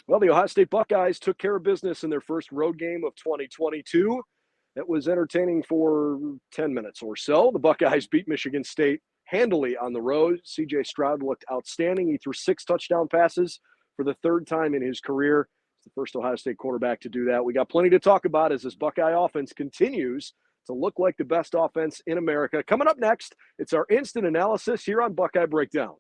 Well, the Ohio State Buckeyes took care of business in their first road game of 2022. That was entertaining for 10 minutes or so. The Buckeyes beat Michigan State handily on the road. C.J. Stroud looked outstanding. He threw 6 touchdown passes for the third time in his career. He's the first Ohio State quarterback to do that. We got plenty to talk about as this Buckeye offense continues to look like the best offense in America. Coming up next, it's our instant analysis here on Buckeye Breakdown.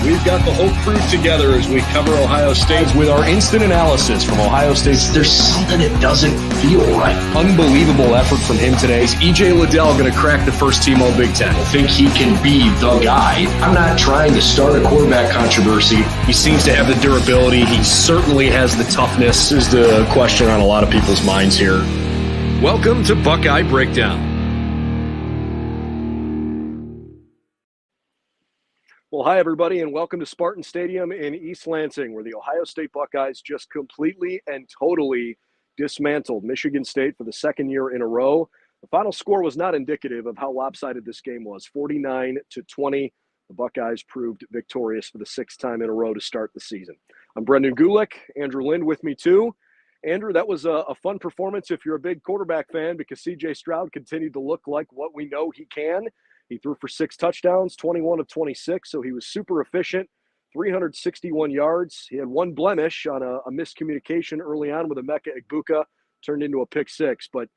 We've got the whole crew together as we cover Ohio State with our instant analysis from Ohio State. There's something that doesn't feel right. Unbelievable effort from him today. Is E.J. Liddell going to crack the first team All-Big Ten? I think he can be the guy. I'm not trying to start a quarterback controversy. He seems to have the durability. He certainly has the toughness. This is the question on a lot of people's minds here. Welcome to Buckeye Breakdown. Well, hi, everybody, and welcome to Spartan Stadium in East Lansing, where the Ohio State Buckeyes just completely and totally dismantled Michigan State for the second year in a row. The final score was not indicative of how lopsided this game was, 49-20. The Buckeyes proved victorious for the 6th time in a row to start the season. I'm Brendan Gulick, Andrew Lind with me too. Andrew, that was a fun performance if you're a big quarterback fan, because C.J. Stroud continued to look like what we know he can. He threw for 6 touchdowns, 21 of 26, so he was super efficient, 361 yards. He had one blemish on a miscommunication early on with Emeka Egbuka, turned into a pick 6. But,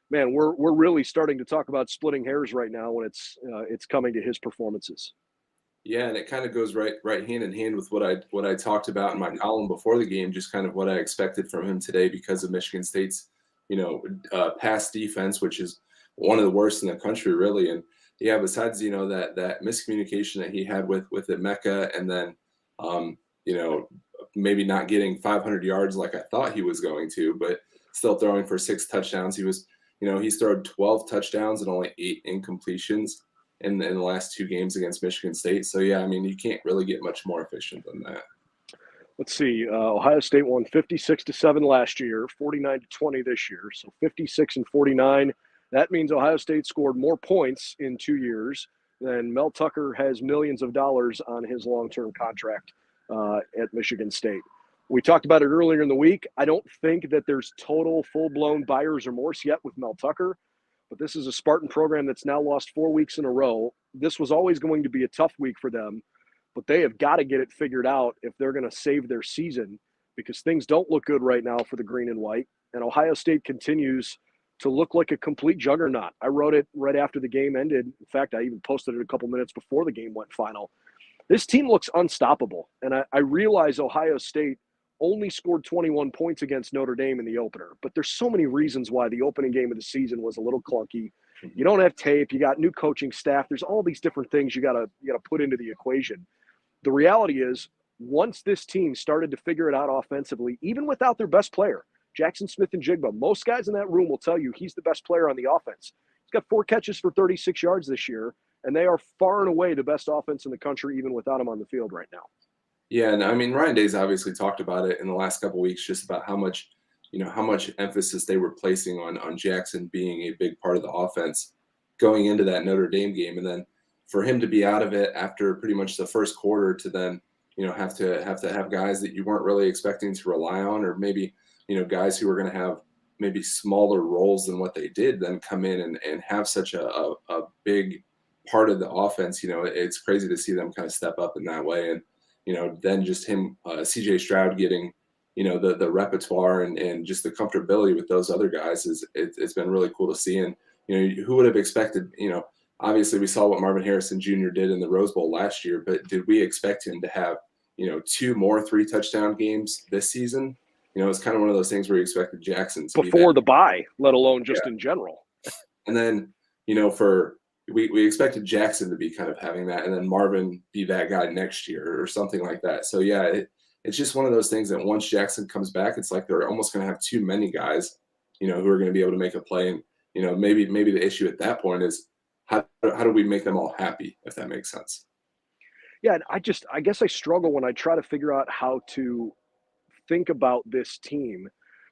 man, we're really starting to talk about splitting hairs right now when it's coming to his performances. Yeah, and it kind of goes right hand in hand with what I talked about in my column before the game, just kind of what I expected from him today because of Michigan State's, pass defense, which is one of the worst in the country, really. And yeah, besides, that miscommunication that he had with Emeka, and then, maybe not getting 500 yards like I thought he was going to, but still throwing for 6 touchdowns. He's thrown 12 touchdowns and only 8 incompletions in the last 2 games against Michigan State. So, yeah, I mean, you can't really get much more efficient than that. Let's see. Ohio State won 56-7 last year, 49-20 this year. So 56 and 49. That means Ohio State scored more points in 2 years than Mel Tucker has millions of dollars on his long-term contract at Michigan State. We talked about it earlier in the week. I don't think that there's total full-blown buyer's remorse yet with Mel Tucker, but this is a Spartan program that's now lost 4 weeks in a row. This was always going to be a tough week for them, but they have got to get it figured out if they're going to save their season, because things don't look good right now for the green and white, and Ohio State continues to look like a complete juggernaut. I wrote it right after the game ended. In fact, I even posted it a couple minutes before the game went final. This team looks unstoppable, and I realize Ohio State only scored 21 points against Notre Dame in the opener, but there's so many reasons why the opening game of the season was a little clunky. You don't have tape. You got new coaching staff. There's all these different things you gotta put into the equation. The reality is, once this team started to figure it out offensively, even without their best player, Jackson Smith-Njigba, most guys in that room will tell you he's the best player on the offense. He's got 4 catches for 36 yards this year, and they are far and away the best offense in the country, even without him on the field right now. Yeah, and I mean, Ryan Day's obviously talked about it in the last couple of weeks, just about how much emphasis they were placing on Jackson being a big part of the offense going into that Notre Dame game, and then for him to be out of it after pretty much the first quarter to then have to have guys that you weren't really expecting to rely on, or maybe guys who are going to have maybe smaller roles than what they did, then come in and have such a big part of the offense. It's crazy to see them kind of step up in that way. And, then just him, C.J. Stroud getting, the repertoire and just the comfortability with those other guys it's been really cool to see. And, who would have expected, obviously we saw what Marvin Harrison Jr. did in the Rose Bowl last year, but did we expect him to have, 2 more 3-touchdown games this season? It's kind of one of those things where you expected Jackson to before the bye, let alone just in general. And then, we expected Jackson to be kind of having that, and then Marvin be that guy next year or something like that. So, yeah, it's just one of those things that once Jackson comes back, it's like they're almost going to have too many guys, who are going to be able to make a play. And, maybe the issue at that point is how do we make them all happy, if that makes sense? Yeah, I guess I struggle when I try to figure out how to think about this team,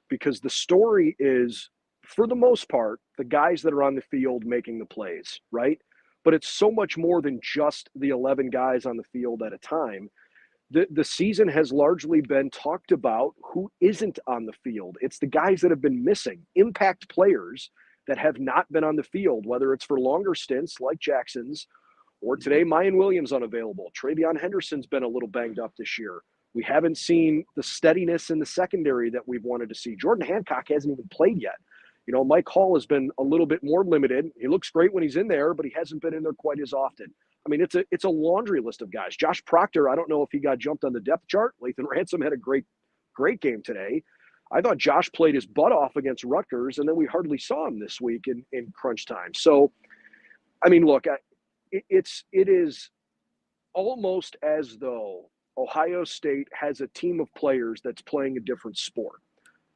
because the story is, for the most part, the guys that are on the field making the plays, right? But it's so much more than just the 11 guys on the field at a time. the season has largely been talked about who isn't on the field. It's the guys that have been missing, impact players that have not been on the field, whether it's for longer stints like Jackson's, or today Mayan Williams unavailable. Travion Henderson's been a little banged up this year. We haven't seen the steadiness in the secondary that we've wanted to see. Jordan Hancock hasn't even played yet. Mike Hall has been a little bit more limited. He looks great when he's in there, but he hasn't been in there quite as often. I mean, it's a laundry list of guys. Josh Proctor, I don't know if he got jumped on the depth chart. Lathan Ransom had a great game today. I thought Josh played his butt off against Rutgers, and then we hardly saw him this week in crunch time. So, I mean, look, it is almost as though Ohio State has a team of players that's playing a different sport.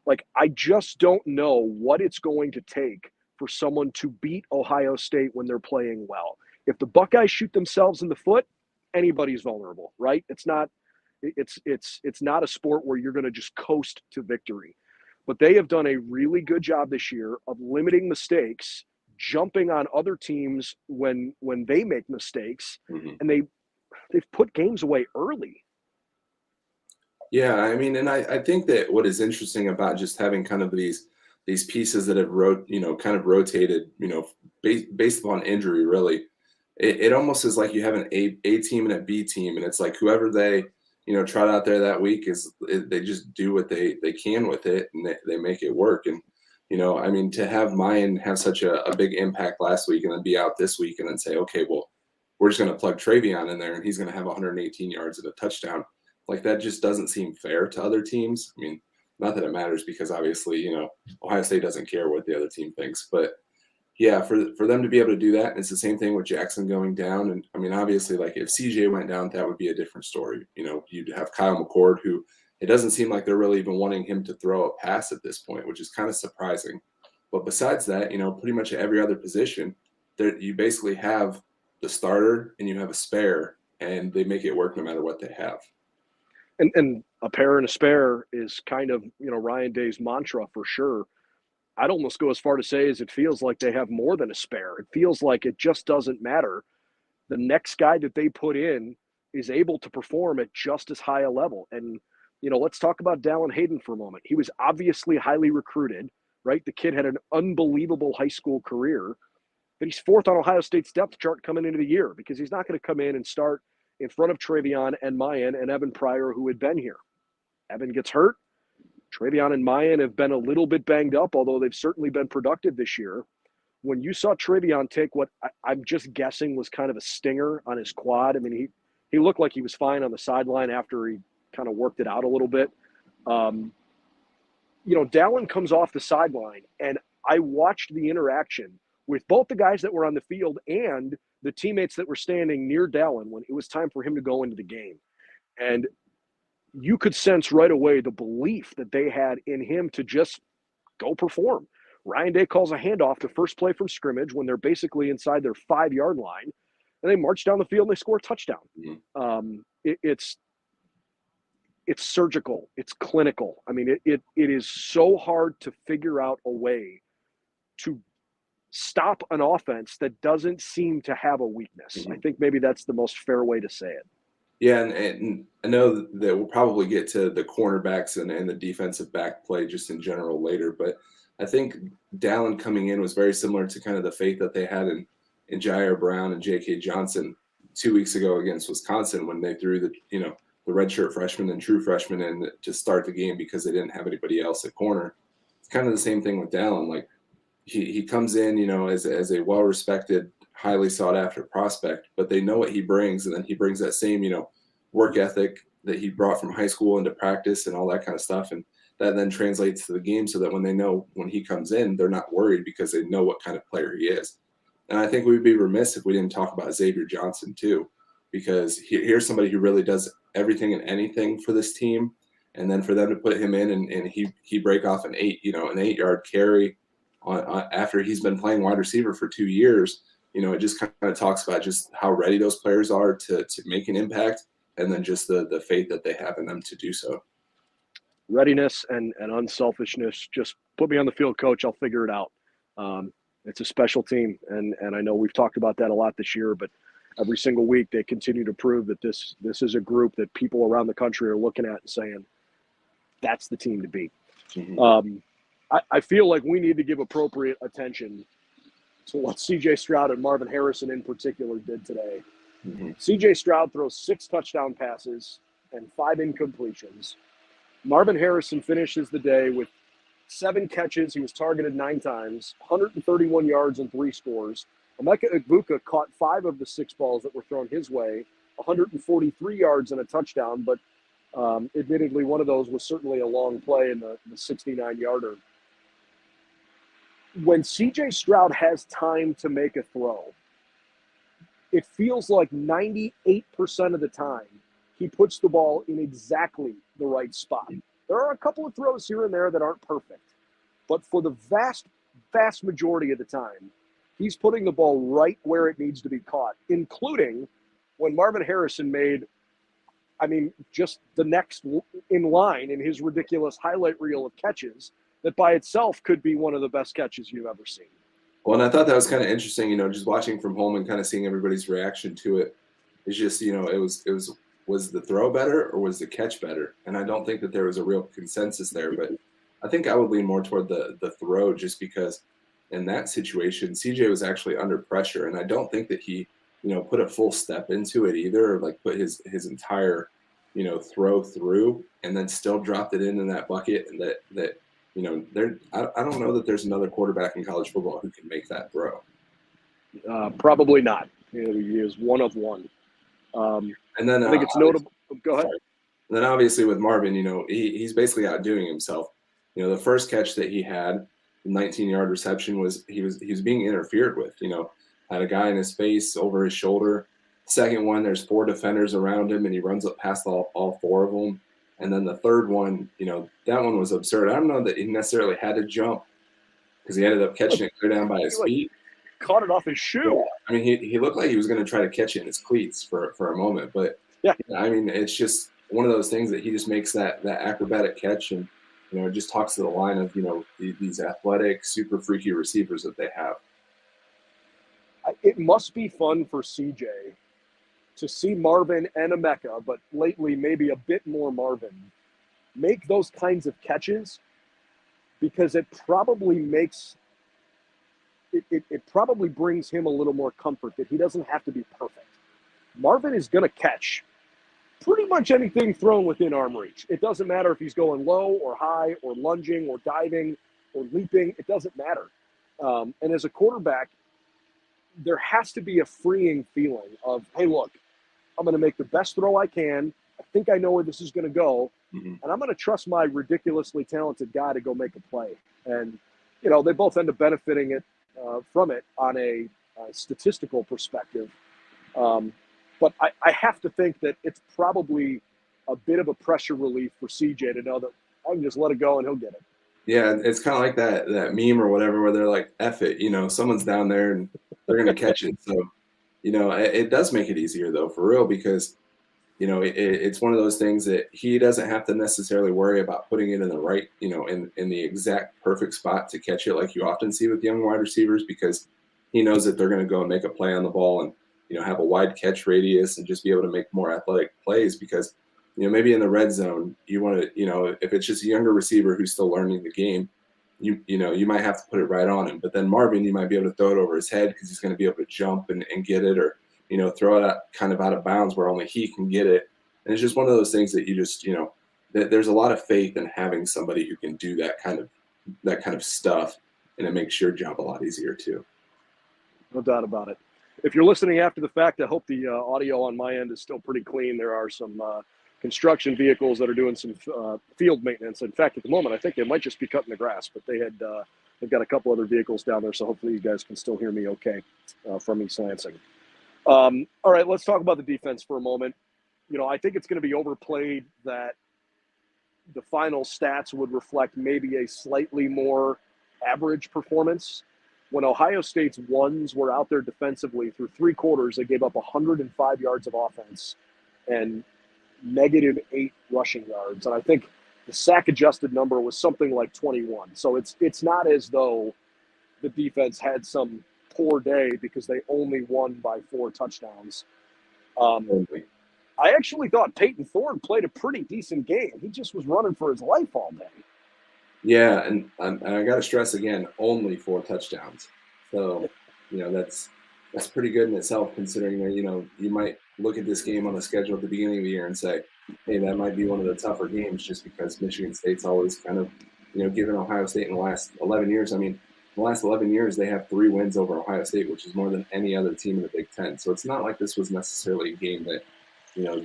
Like, I just don't know what it's going to take for someone to beat Ohio State when they're playing well. If the Buckeyes shoot themselves in the foot, anybody's vulnerable, right? It's not a sport where you're going to just coast to victory. But they have done a really good job this year of limiting mistakes, jumping on other teams when they make mistakes, and they've put games away early. Yeah, I mean, and I think that what is interesting about just having kind of these pieces that have kind of rotated, based upon injury, really, it almost is like you have an A team and a B team, and it's like whoever they trot out there that week they just do what they can with it, and they make it work. And I mean, to have Mayan have such a big impact last week and then be out this week and then say, okay, well, we're just going to plug Travion in there and he's going to have 118 yards and a touchdown. Like, that just doesn't seem fair to other teams. I mean, not that it matters, because obviously, Ohio State doesn't care what the other team thinks. But yeah, for them to be able to do that, and it's the same thing with Jackson going down. And I mean, obviously, like, if CJ went down, that would be a different story. You'd have Kyle McCord, who it doesn't seem like they're really even wanting him to throw a pass at this point, which is kind of surprising. But besides that, pretty much at every other position, you basically have the starter and you have a spare, and they make it work no matter what they have. And a pair and a spare is kind of, Ryan Day's mantra for sure. I'd almost go as far to say as it feels like they have more than a spare. It feels like it just doesn't matter. The next guy that they put in is able to perform at just as high a level. And, let's talk about Dallin Hayden for a moment. He was obviously highly recruited, right? The kid had an unbelievable high school career, but he's fourth on Ohio State's depth chart coming into the year because he's not going to come in and start in front of Travion and Mayan and Evan Pryor, who had been here. Evan gets hurt. Travion and Mayan have been a little bit banged up, although they've certainly been productive this year. When you saw Travion take what I'm just guessing was kind of a stinger on his quad, I mean, he looked like he was fine on the sideline after he kind of worked it out a little bit. Dallin comes off the sideline, and I watched the interaction with both the guys that were on the field and the teammates that were standing near Dallin when it was time for him to go into the game. And you could sense right away the belief that they had in him to just go perform. Ryan Day calls a handoff to first play from scrimmage when they're basically inside their 5-yard line, and they march down the field and they score a touchdown. It's surgical. It's clinical. I mean, it is so hard to figure out a way to stop an offense that doesn't seem to have a weakness. I think maybe that's the most fair way to say it. Yeah, and I know that we'll probably get to the cornerbacks and the defensive back play just in general later, but I think Dallin coming in was very similar to kind of the faith that they had in Jair Brown and J.K. Johnson 2 weeks ago against Wisconsin when they threw the redshirt freshman and true freshman in to start the game because they didn't have anybody else at corner. It's kind of the same thing with Dallin. Like, he comes in, as a well-respected, highly sought-after prospect, but they know what he brings, and then he brings that same, work ethic that he brought from high school into practice and all that kind of stuff, and that then translates to the game so that when they know when he comes in, they're not worried because they know what kind of player he is. And I think we'd be remiss if we didn't talk about Xavier Johnson too, because here's somebody who really does everything and anything for this team, and then for them to put him in and he break off an 8-yard carry after he's been playing wide receiver for 2 years, it just kind of talks about just how ready those players are to make an impact, and then just the faith that they have in them to do so. Readiness and unselfishness. Just put me on the field, coach. I'll figure it out. It's a special team, and I know we've talked about that a lot this year, but every single week they continue to prove that this is a group that people around the country are looking at and saying, that's the team to beat. Mm-hmm. I feel like we need to give appropriate attention to what C.J. Stroud and Marvin Harrison in particular did today. Mm-hmm. C.J. Stroud throws 6 touchdown passes and 5 incompletions. Marvin Harrison finishes the day with 7 catches. He was targeted 9 times, 131 yards and 3 scores. Emeka Egbuka caught 5 of the 6 balls that were thrown his way, 143 yards and a touchdown, but admittedly one of those was certainly a long play in the 69-yarder. When C.J. Stroud has time to make a throw, it feels like 98% of the time he puts the ball in exactly the right spot. There are a couple of throws here and there that aren't perfect, but for the vast, vast majority of the time, he's putting the ball right where it needs to be caught, including when Marvin Harrison made, just the next in line in his ridiculous highlight reel of catches that by itself could be one of the best catches you've ever seen. Well, and I thought that was kind of interesting, just watching from home and kind of seeing everybody's reaction to it. It's just, was the throw better or was the catch better? And I don't think that there was a real consensus there, but I think I would lean more toward the throw, just because in that situation, CJ was actually under pressure. And I don't think that he, put a full step into it either, or like put his entire, throw through and then still dropped it in that bucket. And that I don't know that there's another quarterback in college football who can make that throw. Probably not. He is one of one. And then I think it's notable. Go ahead. Sorry. And then obviously with Marvin, he's basically outdoing himself. The first catch that he had, the 19-yard reception, was he was being interfered with. Had a guy in his face, over his shoulder. Second one, there's 4 defenders around him, and he runs up past all 4 of them. And then the third one, that one was absurd. I don't know that he necessarily had to jump because he ended up catching it clear down by his feet. Caught it off his shoe. Yeah. He looked like he was going to try to catch it in his cleats for a moment. But, yeah, it's just one of those things that he just makes that acrobatic catch, and, it just talks to the line of, these athletic, super freaky receivers that they have. It must be fun for CJ to see Marvin and Emeka, but lately maybe a bit more Marvin, make those kinds of catches, because it probably makes it probably brings him a little more comfort that he doesn't have to be perfect. Marvin is going to catch pretty much anything thrown within arm reach. It doesn't matter if he's going low or high or lunging or diving or leaping. It doesn't matter. And as a quarterback, there has to be a freeing feeling of, hey, look, I'm going to make the best throw I can. I think I know where this is going to go. Mm-hmm. And I'm going to trust my ridiculously talented guy to go make a play. And, they both end up benefiting from it on a statistical perspective. But I have to think that it's probably a bit of a pressure relief for CJ to know that I can just let it go and he'll get it. Yeah, it's kind of like that meme or whatever where they're like, F it, someone's down there and they're going to catch it. So, it does make it easier, though, for real, because, it's one of those things that he doesn't have to necessarily worry about putting it in the right, in the exact perfect spot to catch it like you often see with young wide receivers, because he knows that they're going to go and make a play on the ball and, have a wide catch radius and just be able to make more athletic plays, because maybe in the red zone, you want to, if it's just a younger receiver who's still learning the game, you might have to put it right on him. But then Marvin, you might be able to throw it over his head because he's going to be able to jump and get it, or, throw it out, kind of out of bounds where only he can get it. And it's just one of those things that you just, that there's a lot of faith in having somebody who can do that kind of stuff, and it makes your job a lot easier too. No doubt about it. If you're listening after the fact, I hope the audio on my end is still pretty clean. There are some construction vehicles that are doing some field maintenance. In fact, at the moment, I think they might just be cutting the grass, but they've got a couple other vehicles down there, so hopefully you guys can still hear me okay from East Lansing. All right, let's talk about the defense for a moment. I think it's going to be overplayed that the final stats would reflect maybe a slightly more average performance. When Ohio State's ones were out there defensively through 3 quarters, they gave up 105 yards of offense and -8 rushing yards. And I think the sack-adjusted number was something like 21. So it's not as though the defense had some poor day because they only won by 4 touchdowns. Totally. I actually thought Peyton Thorne played a pretty decent game. He just was running for his life all day. Yeah, and I got to stress again, only 4 touchdowns. So, that's pretty good in itself, considering that, you might look at this game on the schedule at the beginning of the year and say, hey, that might be one of the tougher games just because Michigan State's always kind of, given Ohio State in the last 11 years. I mean, in the last 11 years, they have 3 wins over Ohio State, which is more than any other team in the Big Ten. So it's not like this was necessarily a game that,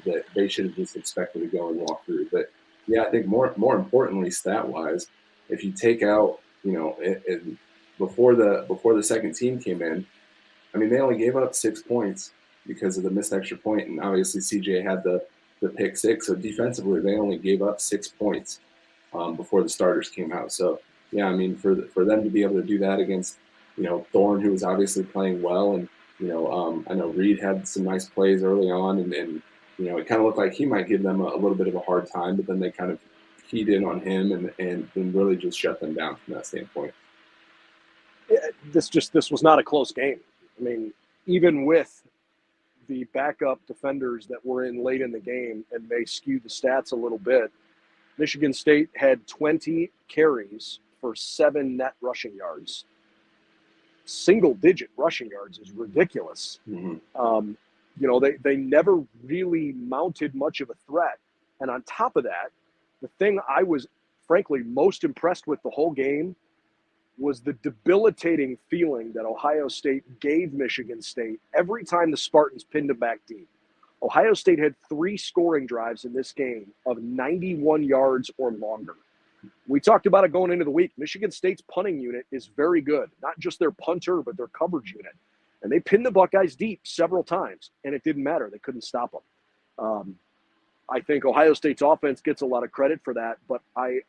that they should have just expected to go and walk through. But, yeah, I think more importantly, stat-wise, if you take out, before the second team came in, I mean, they only gave up 6 points because of the missed extra point, and obviously CJ had the pick 6. So defensively, they only gave up 6 points before the starters came out. So yeah, I mean, for them to be able to do that against Thorne, who was obviously playing well, and I know Reed had some nice plays early on, and it kind of looked like he might give them a little bit of a hard time, but then they kind of keyed in on him and really just shut them down from that standpoint. This was not a close game. I mean, even with the backup defenders that were in late in the game, and they skewed the stats a little bit, Michigan State had 20 carries for 7 net rushing yards. Single-digit rushing yards is ridiculous. Mm-hmm. They never really mounted much of a threat. And on top of that, the thing I was, frankly, most impressed with the whole game was the debilitating feeling that Ohio State gave Michigan State every time the Spartans pinned them back deep. Ohio State had 3 scoring drives in this game of 91 yards or longer. We talked about it going into the week. Michigan State's punting unit is very good, not just their punter, but their coverage unit. And they pinned the Buckeyes deep several times, and it didn't matter. They couldn't stop them. I think Ohio State's offense gets a lot of credit for that, but I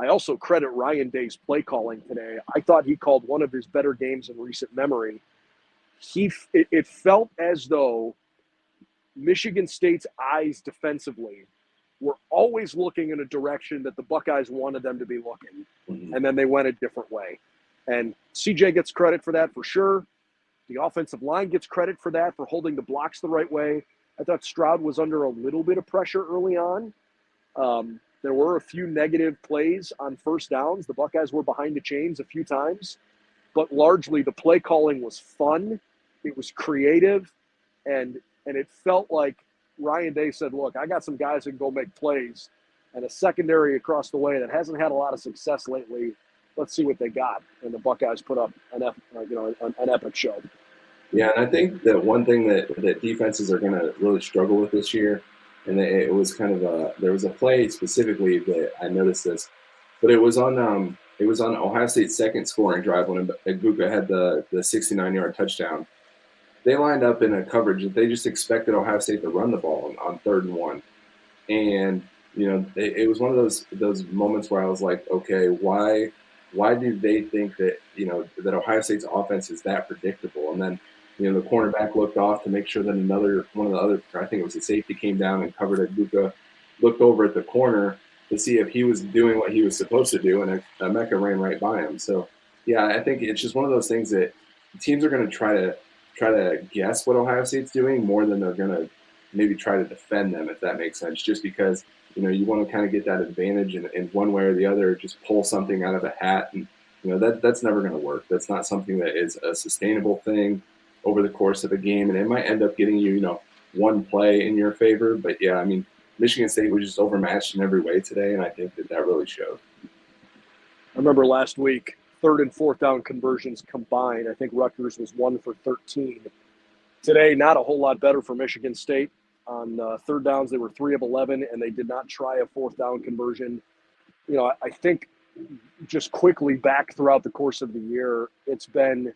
also credit Ryan Day's play calling today. I thought he called one of his better games in recent memory. It felt as though Michigan State's eyes defensively were always looking in a direction that the Buckeyes wanted them to be looking, and then they went a different way. And CJ gets credit for that for sure. The offensive line gets credit for that, for holding the blocks the right way. I thought Stroud was under a little bit of pressure early on. There were a few negative plays on first downs. The Buckeyes were behind the chains a few times, but largely the play calling was fun. It was creative, and it felt like Ryan Day said, look, I got some guys that can go make plays, and a secondary across the way that hasn't had a lot of success lately. Let's see what they got. And the Buckeyes put up an epic show. Yeah, and I think that one thing that defenses are going to really struggle with this year, and it was kind of there was a play specifically that I noticed this, but it was on Ohio State's second scoring drive when Egbuka had the 69-yard touchdown. They lined up in a coverage that they just expected Ohio State to run the ball on 3rd and 1, and it was one of those moments where I was like, okay, why do they think that that Ohio State's offense is that predictable? And then the cornerback looked off to make sure that one of the other, I think it was the safety, came down and covered Egbuka, looked over at the corner to see if he was doing what he was supposed to do, and Emeka ran right by him. So, yeah, I think it's just one of those things that teams are going to try to guess what Ohio State's doing more than they're going to maybe try to defend them, if that makes sense, just because you want to kind of get that advantage in one way or the other, just pull something out of a hat, and that's never going to work. That's not something that is a sustainable thing over the course of a game, and it might end up getting one play in your favor. But yeah, I mean, Michigan State was just overmatched in every way today, and I think that really showed. I remember last week, 3rd and 4th down conversions combined, I think Rutgers was 1 for 13. Today, not a whole lot better for Michigan State. On 3rd downs, they were 3 of 11, and they did not try a 4th down conversion. I think just quickly back throughout the course of the year, it's been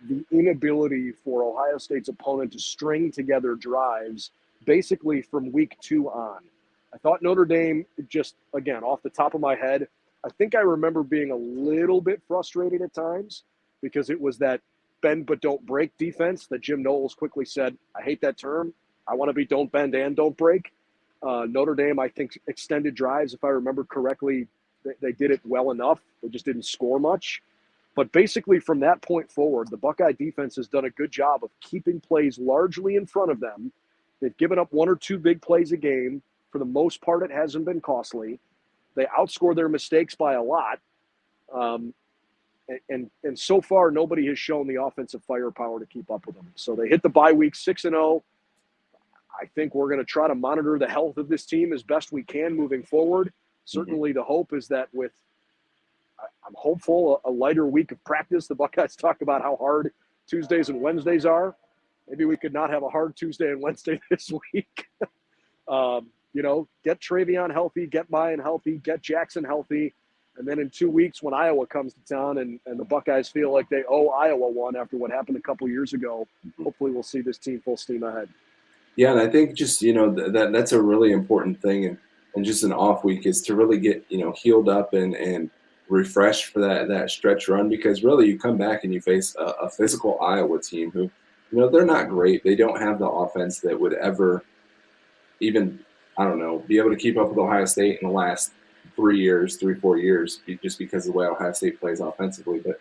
the inability for Ohio State's opponent to string together drives basically from week 2 on. I thought Notre Dame, just, again, off the top of my head, I think I remember being a little bit frustrated at times because it was that bend but don't break defense that Jim Knowles quickly said, I hate that term. I want to be don't bend and don't break. Notre Dame, I think, extended drives, if I remember correctly, they did it well enough. They just didn't score much. But basically from that point forward, the Buckeye defense has done a good job of keeping plays largely in front of them. They've given up 1 or 2 big plays a game. For the most part, it hasn't been costly. They outscore their mistakes by a lot. And so far, nobody has shown the offensive firepower to keep up with them. So they hit the bye week 6-0. I think we're going to try to monitor the health of this team as best we can moving forward. Certainly the hope is that I'm hopeful a lighter week of practice. The Buckeyes talk about how hard Tuesdays and Wednesdays are. Maybe we could not have a hard Tuesday and Wednesday this week. Get Travion healthy, get Mayan healthy, get Jackson healthy. And then in 2 weeks when Iowa comes to town and the Buckeyes feel like they owe Iowa one after what happened a couple years ago, hopefully we'll see this team full steam ahead. Yeah, and I think just, that's a really important thing. And just an off week is to really get, healed up and refreshed for that stretch run, because really you come back and you face a physical Iowa team who, they're not great. They don't have the offense that would ever even, be able to keep up with Ohio State in the last 4 years, just because of the way Ohio State plays offensively. But,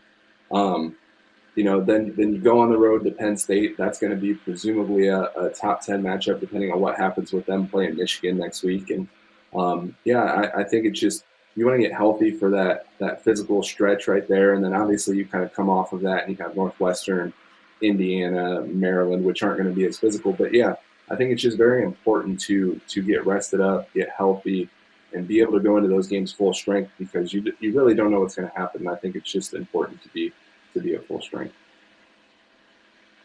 then you go on the road to Penn State. That's going to be presumably a top 10 matchup, depending on what happens with them playing Michigan next week. And, I think it's just, you want to get healthy for that physical stretch right there. And then obviously you kind of come off of that and you have Northwestern, Indiana, Maryland, which aren't going to be as physical. But yeah, I think it's just very important to get rested up, get healthy, and be able to go into those games full strength, because you really don't know what's going to happen. And I think it's just important to be at full strength.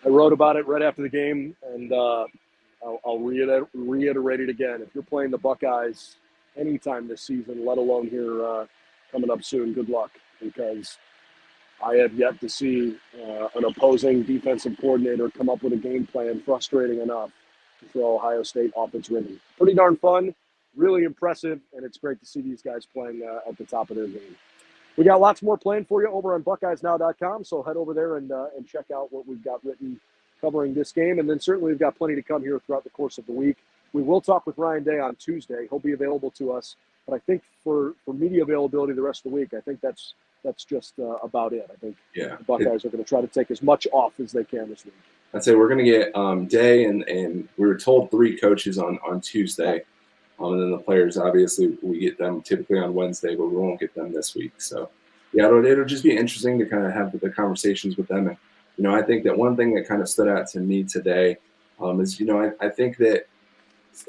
I wrote about it right after the game, and I'll reiterate it again. If you're playing the Buckeyes anytime this season, let alone here coming up soon, good luck, because I have yet to see an opposing defensive coordinator come up with a game plan frustrating enough to throw Ohio State off its rhythm. Pretty darn fun, really impressive, and it's great to see these guys playing at the top of their game. We got lots more planned for you over on BuckeyesNow.com, so head over there and check out what we've got written covering this game. And then certainly we've got plenty to come here throughout the course of the week. We will talk with Ryan Day on Tuesday. He'll be available to us. But I think for media availability the rest of the week, I think that's just about it. I think the Buckeyes are going to try to take as much off as they can this week. I'd say we're going to get Day, and we were told 3 coaches on Tuesday. And then the players, obviously, we get them typically on Wednesday, but we won't get them this week. So, yeah, it'll just be interesting to kind of have the conversations with them. And, I think that one thing that kind of stood out to me today is, I think that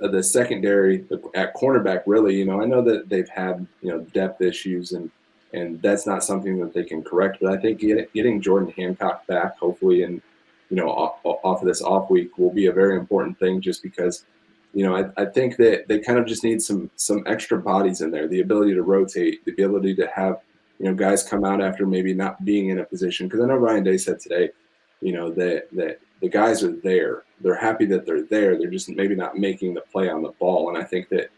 the secondary at cornerback, really, I know that they've had, depth issues, and that's not something that they can correct. But I think getting Jordan Hancock back, hopefully, and, off of this off week will be a very important thing, just because – I think that they kind of just need some extra bodies in there, the ability to rotate, the ability to have, guys come out after maybe not being in a position. Because I know Ryan Day said today, that the guys are there. They're happy that they're there. They're just maybe not making the play on the ball. And I think that,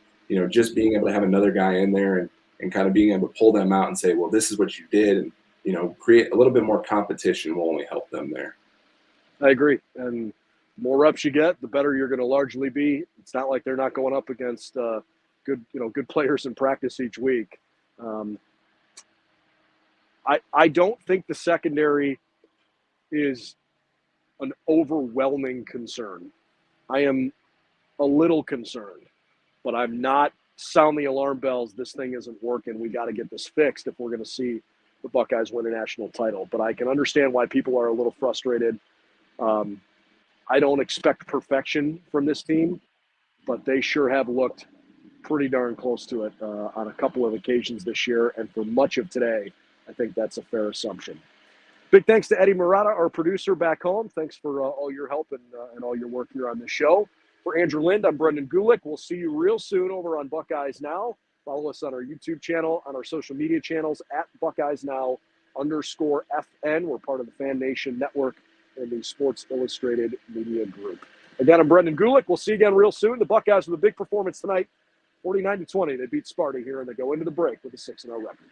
just being able to have another guy in there and kind of being able to pull them out and say, well, this is what you did, and, create a little bit more competition will only help them there. I agree. And more reps you get, the better you're going to largely be. It's not like they're not going up against good players in practice each week. I don't think the secondary is an overwhelming concern. I am a little concerned, but I'm not sound the alarm bells. This thing isn't working. We got to get this fixed if we're going to see the Buckeyes win a national title. But I can understand why people are a little frustrated. I don't expect perfection from this team, but they sure have looked pretty darn close to it on a couple of occasions this year. And for much of today, I think that's a fair assumption. Big thanks to Eddie Murata, our producer back home. Thanks for all your help and all your work here on the show. For Andrew Lind, I'm Brendan Gulick. We'll see you real soon over on Buckeyes Now. Follow us on our YouTube channel, on our social media channels at BuckeyesNow_FN. We're part of the Fan Nation Network and the Sports Illustrated Media Group. Again, I'm Brendan Gulick. We'll see you again real soon. The Buckeyes with a big performance tonight, 49-20. They beat Spartan here, and they go into the break with a 6-0 record.